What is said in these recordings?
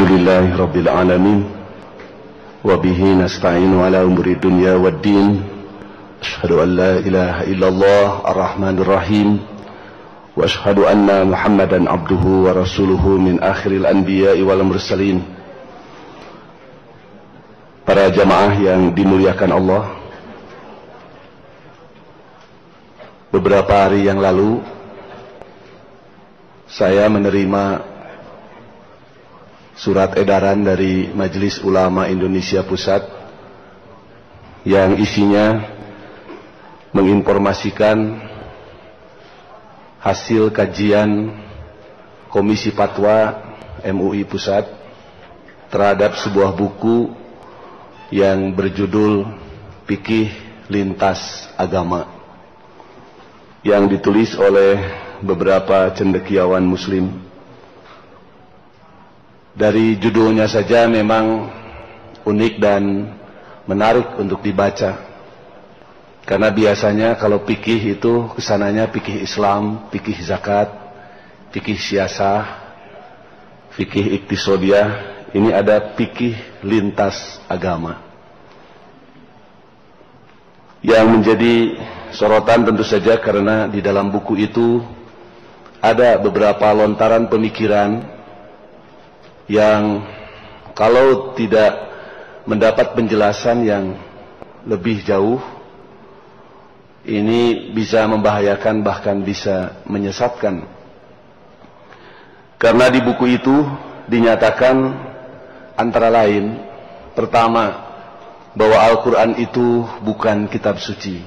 Alhamdulillahi Rabbil Alamin Wabihi nasta'inu ala umuri dunya waddin. Ashhadu an la ilaha illallah ar-Rahmanir Rahim. Wa ashhadu anna Muhammadan abduhu wa rasuluhu min akhiril anbiya'i wal mursalin. Para jamaah yang dimuliakan Allah, beberapa hari yang lalu saya menerima surat edaran dari Majelis Ulama Indonesia Pusat yang isinya menginformasikan hasil kajian Komisi Fatwa MUI Pusat terhadap sebuah buku yang berjudul Fikih Lintas Agama yang ditulis oleh beberapa cendekiawan Muslim. Dari judulnya saja memang unik dan menarik untuk dibaca. Karena biasanya kalau fikih itu kesananya fikih Islam, fikih zakat, fikih siasah, fikih iktisodiyah. Ini ada fikih lintas agama. Yang menjadi sorotan tentu saja karena di dalam buku itu ada beberapa lontaran pemikiran yang kalau tidak mendapat penjelasan yang lebih jauh, ini bisa membahayakan bahkan bisa menyesatkan. Karena di buku itu dinyatakan antara lain, pertama, bahwa Al-Quran itu bukan kitab suci,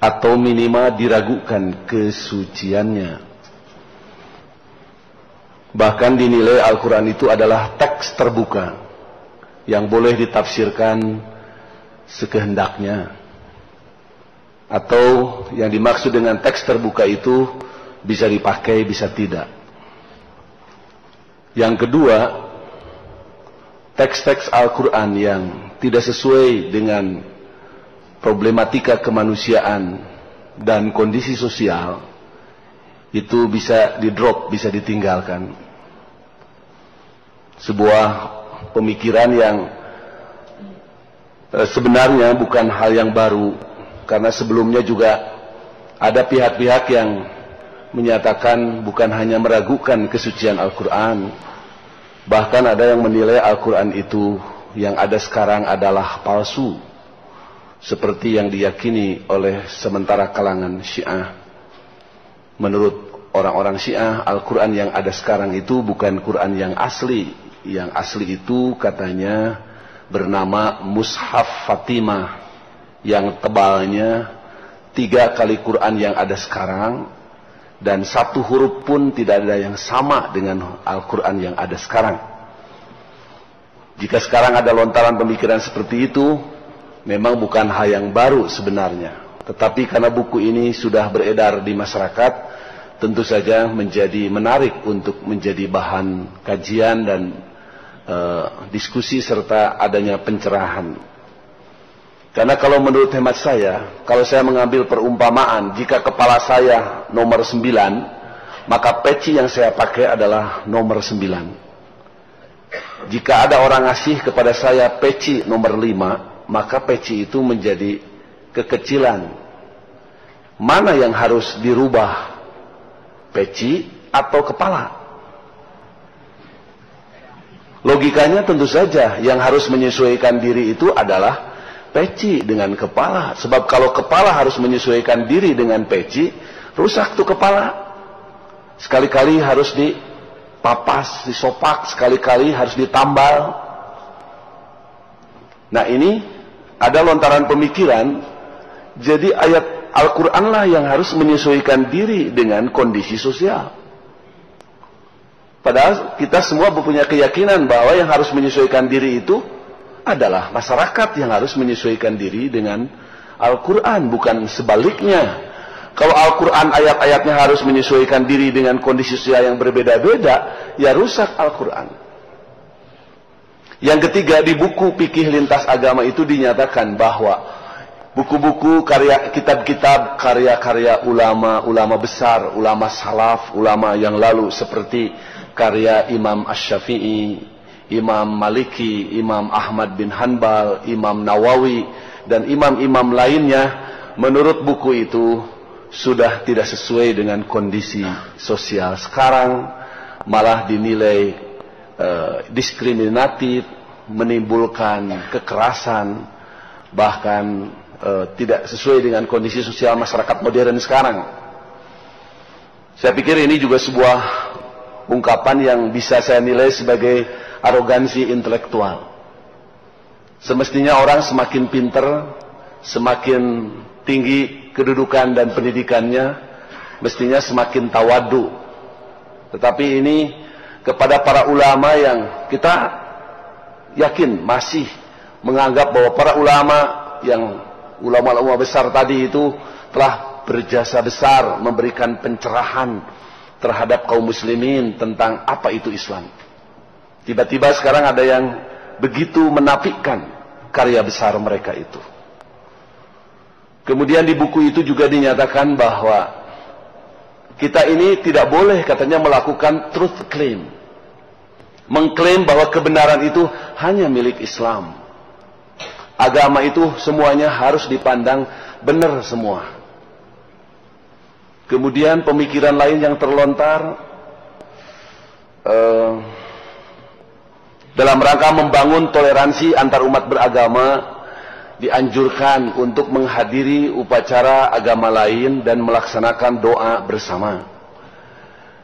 atau minimal diragukan kesuciannya. Bahkan dinilai Al-Quran itu adalah teks terbuka yang boleh ditafsirkan sekehendaknya. Atau yang dimaksud dengan teks terbuka itu bisa dipakai, bisa tidak. Yang kedua, teks-teks Al-Quran yang tidak sesuai dengan problematika kemanusiaan dan kondisi sosial itu bisa di-drop, bisa ditinggalkan. Sebuah pemikiran yang sebenarnya bukan hal yang baru, karena sebelumnya juga ada pihak-pihak yang menyatakan bukan hanya meragukan kesucian Al-Quran, bahkan ada yang menilai Al-Quran itu yang ada sekarang adalah palsu, seperti yang diyakini oleh sementara kalangan Syiah. Menurut orang-orang Syiah, Al-Quran yang ada sekarang itu bukan Quran yang asli. Yang asli itu katanya bernama Mushaf Fatimah, yang tebalnya 3 kali Quran yang ada sekarang, dan 1 huruf pun tidak ada yang sama dengan Al-Quran yang ada sekarang. Jika sekarang ada lontaran pemikiran seperti itu, memang bukan hal yang baru sebenarnya. Tetapi karena buku ini sudah beredar di masyarakat, tentu saja menjadi menarik untuk menjadi bahan kajian dan diskusi serta adanya pencerahan. Karena kalau menurut hemat saya, kalau saya mengambil perumpamaan, jika kepala saya nomor 9, maka peci yang saya pakai adalah nomor 9. Jika ada orang ngasih kepada saya peci nomor 5, maka peci itu menjadi kekecilan. Mana yang harus dirubah? Peci atau kepala? Logikanya tentu saja yang harus menyesuaikan diri itu adalah peci dengan kepala. Sebab kalau kepala harus menyesuaikan diri dengan peci, rusak tuh kepala. Sekali-kali harus dipapas, disopak, sekali-kali harus ditambal. Nah ini ada lontaran pemikiran, jadi ayat Al-Quran lah yang harus menyesuaikan diri dengan kondisi sosial. Padahal kita semua mempunyai keyakinan bahwa yang harus menyesuaikan diri itu adalah masyarakat yang harus menyesuaikan diri dengan Al-Quran, bukan sebaliknya. Kalau Al-Quran ayat-ayatnya harus menyesuaikan diri dengan kondisi sosial yang berbeda-beda, ya rusak Al-Quran. Yang ketiga, di buku Fikih Lintas Agama itu dinyatakan bahwa buku-buku karya, kitab-kitab karya-karya ulama besar, ulama salaf, ulama yang lalu seperti karya Imam Asy-Syafi'i, Imam Maliki, Imam Ahmad bin Hanbal, Imam Nawawi, dan imam-imam lainnya, menurut buku itu sudah tidak sesuai dengan kondisi sosial sekarang, malah dinilai diskriminatif, menimbulkan kekerasan, bahkan tidak sesuai dengan kondisi sosial masyarakat modern sekarang. Saya pikir ini juga sebuah ungkapan yang bisa saya nilai sebagai arogansi intelektual. Semestinya orang semakin pinter, semakin tinggi kedudukan dan pendidikannya, mestinya semakin tawadu. Tetapi ini kepada para ulama yang kita yakin masih menganggap bahwa para ulama yang ulama-ulama besar tadi itu telah berjasa besar memberikan pencerahan terhadap kaum muslimin tentang apa itu Islam. Tiba-tiba sekarang ada yang begitu menafikan karya besar mereka itu. Kemudian di buku itu juga dinyatakan bahwa kita ini tidak boleh katanya melakukan truth claim. Mengklaim bahwa kebenaran itu hanya milik Islam. Agama itu semuanya harus dipandang benar semua. Kemudian pemikiran lain yang terlontar dalam rangka membangun toleransi antar umat beragama, dianjurkan untuk menghadiri upacara agama lain dan melaksanakan doa bersama.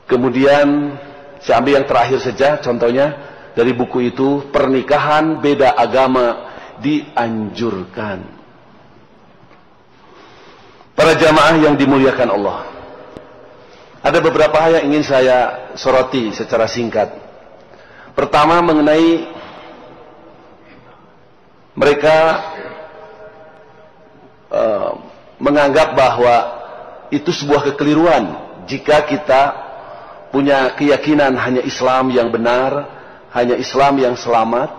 Kemudian saya ambil yang terakhir saja, contohnya dari buku itu, pernikahan beda agama dianjurkan. Para jamaah yang dimuliakan Allah, ada beberapa hal yang ingin saya soroti secara singkat. Pertama, mengenai mereka menganggap bahwa itu sebuah kekeliruan jika kita punya keyakinan hanya Islam yang benar, hanya Islam yang selamat.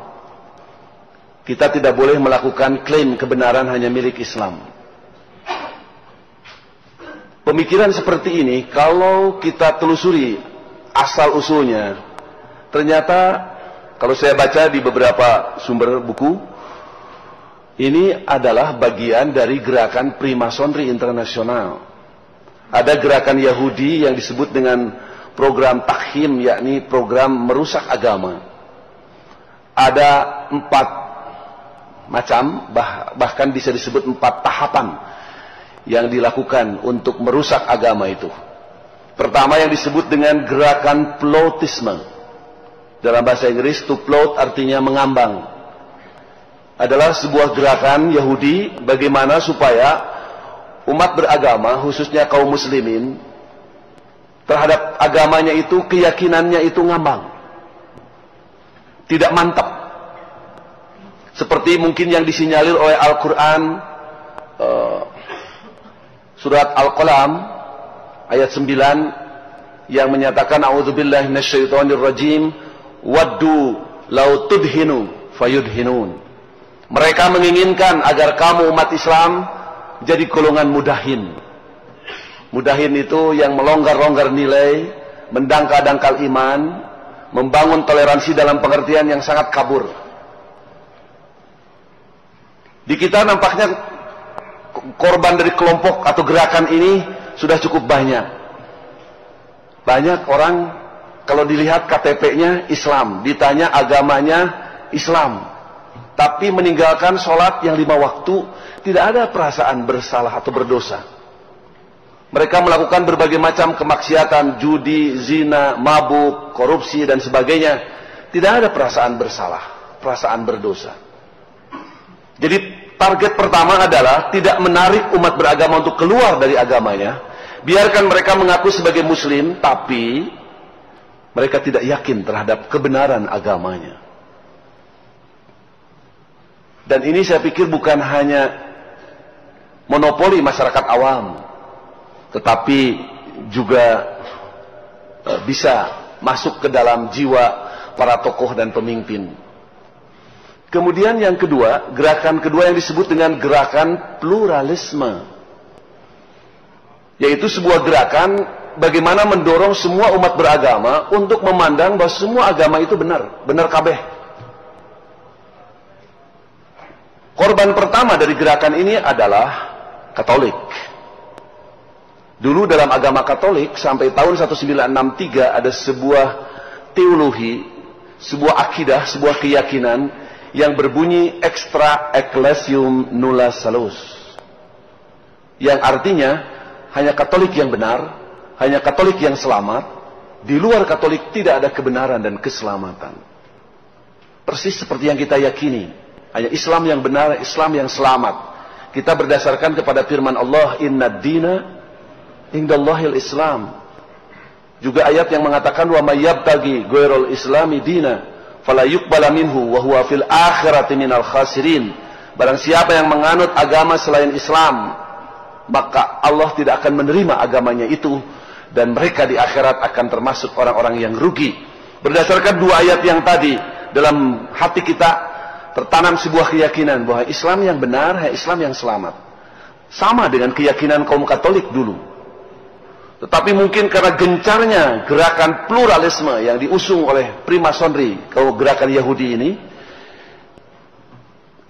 Kita tidak boleh melakukan klaim kebenaran hanya milik Islam. Pemikiran seperti ini, kalau kita telusuri asal usulnya, ternyata kalau saya baca di beberapa sumber buku, ini adalah bagian dari gerakan Freemasonry internasional. Ada gerakan Yahudi yang disebut dengan program takhim, yakni program merusak agama. Ada 4 macam, bahkan bisa disebut 4 tahapan yang dilakukan untuk merusak agama itu. Pertama yang disebut dengan gerakan plotisme. Dalam bahasa Inggris, to plot artinya mengambang. Adalah sebuah gerakan Yahudi bagaimana supaya umat beragama, khususnya kaum muslimin, terhadap agamanya itu, keyakinannya itu ngambang, tidak mantap. Seperti mungkin yang disinyalir oleh Al-Quran, surat Al-Qalam ayat 9 yang menyatakan a'udzubillahi minasyaitonirrajim, waddu law tudhinu fayudhinun. Mereka menginginkan agar kamu umat Islam jadi golongan mudahin. Mudahin itu yang melonggar-longgar nilai, mendangkal-dangkal iman, membangun toleransi dalam pengertian yang sangat kabur. Di kita nampaknya korban dari kelompok atau gerakan ini sudah cukup banyak. Banyak orang kalau dilihat KTP-nya Islam, ditanya agamanya Islam, tapi meninggalkan sholat yang 5 waktu, tidak ada perasaan bersalah atau berdosa. Mereka melakukan berbagai macam kemaksiatan, judi, zina, mabuk, korupsi, dan sebagainya. Tidak ada perasaan bersalah, perasaan berdosa. Jadi target pertama adalah tidak menarik umat beragama untuk keluar dari agamanya. Biarkan mereka mengaku sebagai muslim, tapi mereka tidak yakin terhadap kebenaran agamanya. Dan ini saya pikir bukan hanya monopoli masyarakat awam, tetapi juga bisa masuk ke dalam jiwa para tokoh dan pemimpin. Kemudian yang kedua, gerakan kedua yang disebut dengan gerakan pluralisme, yaitu sebuah gerakan bagaimana mendorong semua umat beragama untuk memandang bahwa semua agama itu benar, benar kabeh. Korban pertama dari gerakan ini adalah Katolik. Dulu dalam agama Katolik sampai tahun 1963 ada sebuah teologi, sebuah akidah, sebuah keyakinan yang berbunyi extra ecclesiam nulla salus. Yang artinya hanya Katolik yang benar, hanya Katolik yang selamat, di luar Katolik tidak ada kebenaran dan keselamatan. Persis seperti yang kita yakini, hanya Islam yang benar, Islam yang selamat. Kita berdasarkan kepada firman Allah, inna dina indallahil Islam. Juga ayat yang mengatakan, wa may yabtaghi ghairal islami dina fala yuqbala minhu wa huwa fil akhirati minal khasirin. Barang siapa yang menganut agama selain Islam, maka Allah tidak akan menerima agamanya itu, dan mereka di akhirat akan termasuk orang-orang yang rugi. Berdasarkan dua ayat yang tadi, dalam hati kita tertanam sebuah keyakinan bahwa Islam yang benar, Islam yang selamat. Sama dengan keyakinan kaum Katolik dulu. Tetapi mungkin karena gencarnya gerakan pluralisme yang diusung oleh Freemasonry, gerakan Yahudi ini,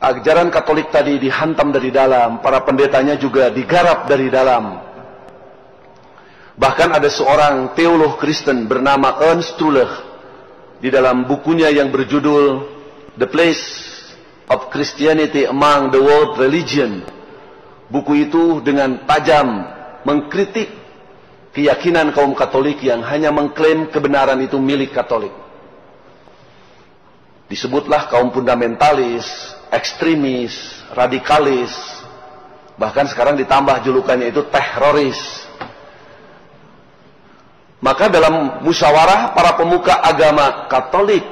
ajaran Katolik tadi dihantam dari dalam, para pendetanya juga digarap dari dalam. Bahkan ada seorang teolog Kristen bernama Ernst Truller, di dalam bukunya yang berjudul The Place of Christianity Among the World Religion, buku itu dengan tajam mengkritik keyakinan kaum Katolik yang hanya mengklaim kebenaran itu milik Katolik. Disebutlah kaum fundamentalis, ekstremis, radikalis, bahkan sekarang ditambah julukannya itu teroris. Maka dalam musyawarah para pemuka agama Katolik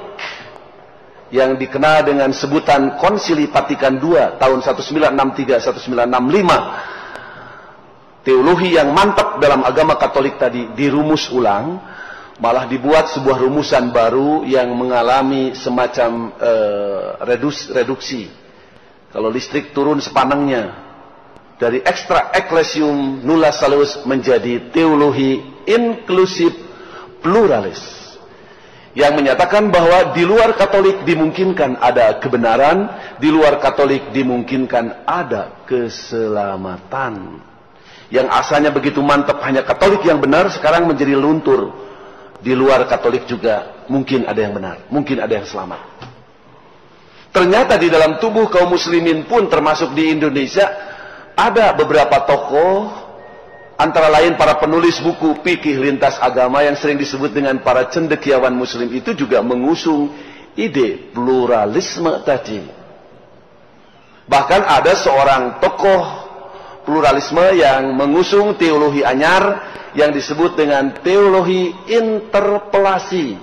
yang dikenal dengan sebutan Konsili Vatikan II tahun 1963-1965, teologi yang mantap dalam agama Katolik tadi dirumus ulang, malah dibuat sebuah rumusan baru yang mengalami semacam reduksi. Kalau listrik turun sepanengnya, dari extra ecclesiam nulla salus menjadi teologi inklusif pluralis, yang menyatakan bahwa di luar Katolik dimungkinkan ada kebenaran, di luar Katolik dimungkinkan ada keselamatan. Yang asalnya begitu mantap hanya Katolik yang benar, sekarang menjadi luntur. Di luar Katolik juga mungkin ada yang benar, mungkin ada yang selamat. Ternyata di dalam tubuh kaum muslimin pun, termasuk di Indonesia, ada beberapa tokoh, antara lain para penulis buku fikih lintas agama yang sering disebut dengan para cendekiawan muslim, itu juga mengusung ide pluralisme tadi. Bahkan ada seorang tokoh pluralisme yang mengusung teologi anyar yang disebut dengan teologi interpelasi,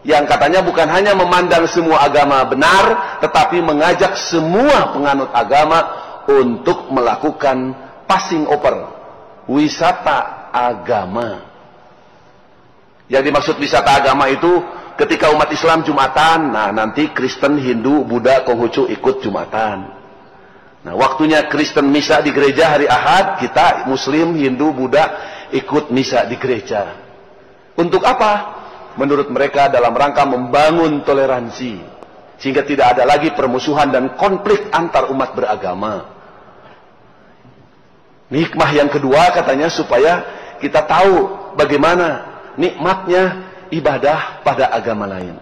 yang katanya bukan hanya memandang semua agama benar, tetapi mengajak semua penganut agama untuk melakukan passing over, wisata agama. Yang dimaksud wisata agama itu ketika umat Islam Jumatan, nah nanti Kristen, Hindu, Buddha, Konghucu ikut Jumatan. Nah waktunya Kristen misa di gereja hari Ahad, kita Muslim, Hindu, Buddha ikut misa di gereja. Untuk apa? Menurut mereka dalam rangka membangun toleransi, sehingga tidak ada lagi permusuhan dan konflik antar umat beragama. Hikmah yang kedua katanya supaya kita tahu bagaimana nikmatnya ibadah pada agama lain.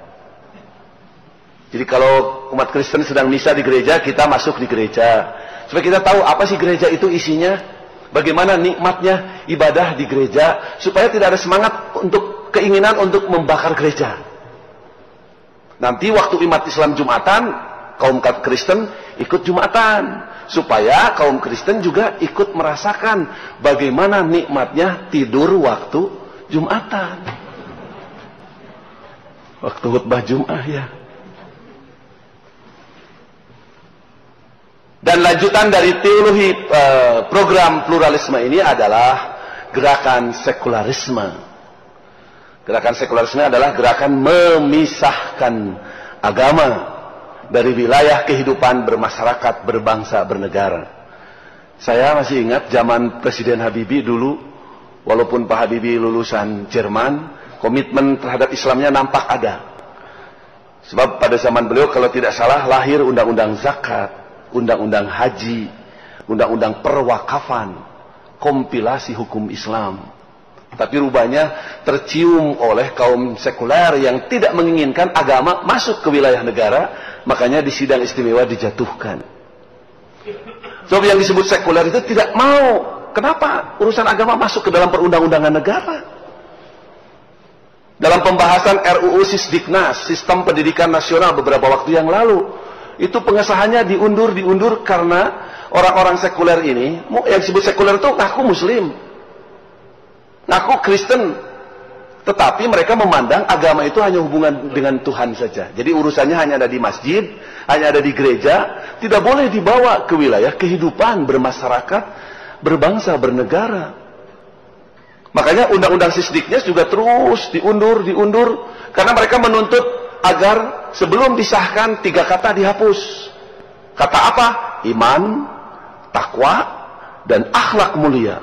Jadi kalau umat Kristen sedang misa di gereja, kita masuk di gereja. Supaya kita tahu apa sih gereja itu isinya, bagaimana nikmatnya ibadah di gereja, supaya tidak ada semangat untuk keinginan untuk membakar gereja. Nanti waktu umat Islam Jumatan, kaum Kristen ikut Jumatan, supaya kaum Kristen juga ikut merasakan bagaimana nikmatnya tidur waktu Jumatan, waktu khutbah Jum'ah ya. Dan lanjutan dari teologi program pluralisme ini adalah gerakan sekularisme. Gerakan sekularisme adalah gerakan memisahkan agama dari wilayah kehidupan bermasyarakat, berbangsa, bernegara. Saya masih ingat zaman Presiden Habibie dulu, Walaupun Pak Habibie lulusan Jerman, komitmen terhadap Islamnya nampak ada. Sebab pada zaman beliau kalau tidak salah lahir undang-undang zakat, undang-undang haji, undang-undang perwakafan, kompilasi hukum Islam. Tapi rupanya tercium oleh kaum sekuler yang tidak menginginkan agama masuk ke wilayah negara, makanya di sidang istimewa dijatuhkan. Sebab yang disebut sekuler itu tidak mau. Kenapa urusan agama masuk ke dalam perundang-undangan negara? Dalam pembahasan RUU Sisdiknas, Sistem Pendidikan Nasional beberapa waktu yang lalu, itu pengesahannya diundur karena orang-orang sekuler ini, yang disebut sekuler itu ngaku Muslim, ngaku Kristen, tetapi mereka memandang agama itu hanya hubungan dengan Tuhan saja. Jadi urusannya hanya ada di masjid, hanya ada di gereja, tidak boleh dibawa ke wilayah kehidupan bermasyarakat, berbangsa, bernegara. Makanya undang-undang Sisdiknas juga terus diundur, karena mereka menuntut agar sebelum disahkan 3 kata dihapus. Kata apa? Iman, takwa, dan akhlak mulia.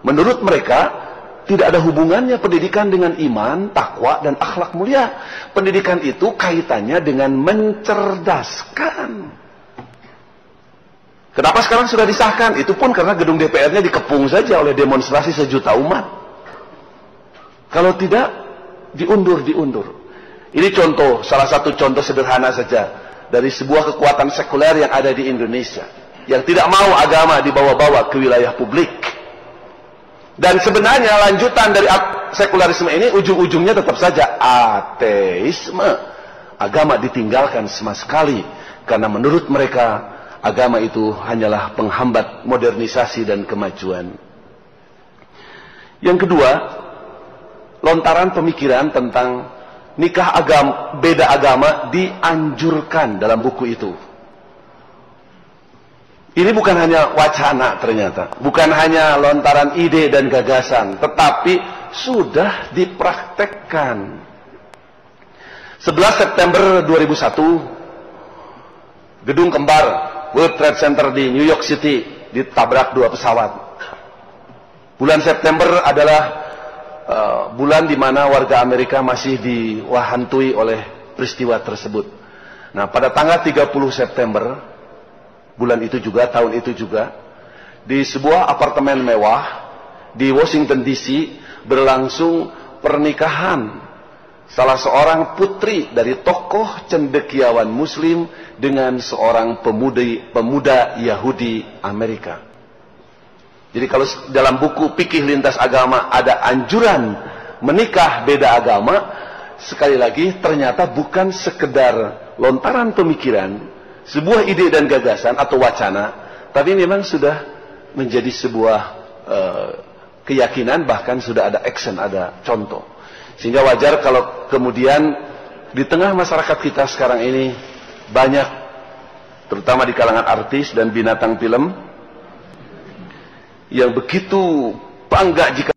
Menurut mereka, tidak ada hubungannya pendidikan dengan iman, takwa, dan akhlak mulia. Pendidikan itu kaitannya dengan mencerdaskan. Kenapa sekarang sudah disahkan? Itu pun karena gedung DPR-nya dikepung saja oleh demonstrasi sejuta umat. Kalau tidak, diundur. Ini contoh, salah satu contoh sederhana saja dari sebuah kekuatan sekuler yang ada di Indonesia, yang tidak mau agama dibawa-bawa ke wilayah publik. Dan sebenarnya lanjutan dari sekularisme ini ujung-ujungnya tetap saja ateisme. Agama ditinggalkan sama sekali karena menurut mereka agama itu hanyalah penghambat modernisasi dan kemajuan. Yang kedua, lontaran pemikiran tentang nikah beda agama dianjurkan dalam buku itu. Ini bukan hanya wacana ternyata, bukan hanya lontaran ide dan gagasan, tetapi sudah dipraktekkan. 11 September 2001, gedung kembar World Trade Center di New York City ditabrak 2 pesawat. Bulan September adalah bulan di mana warga Amerika masih diwahantui oleh peristiwa tersebut. Nah, pada tanggal 30 September, bulan itu juga, tahun itu juga, di sebuah apartemen mewah di Washington DC berlangsung pernikahan salah seorang putri dari tokoh cendekiawan Muslim dengan seorang pemuda Yahudi Amerika. Jadi kalau dalam buku Fikih Lintas Agama ada anjuran menikah beda agama, sekali lagi ternyata bukan sekedar lontaran pemikiran, sebuah ide dan gagasan atau wacana, tapi memang sudah menjadi sebuah keyakinan, bahkan sudah ada action, ada contoh. Sehingga wajar kalau kemudian di tengah masyarakat kita sekarang ini banyak, terutama di kalangan artis dan binatang film, yang begitu bangga jika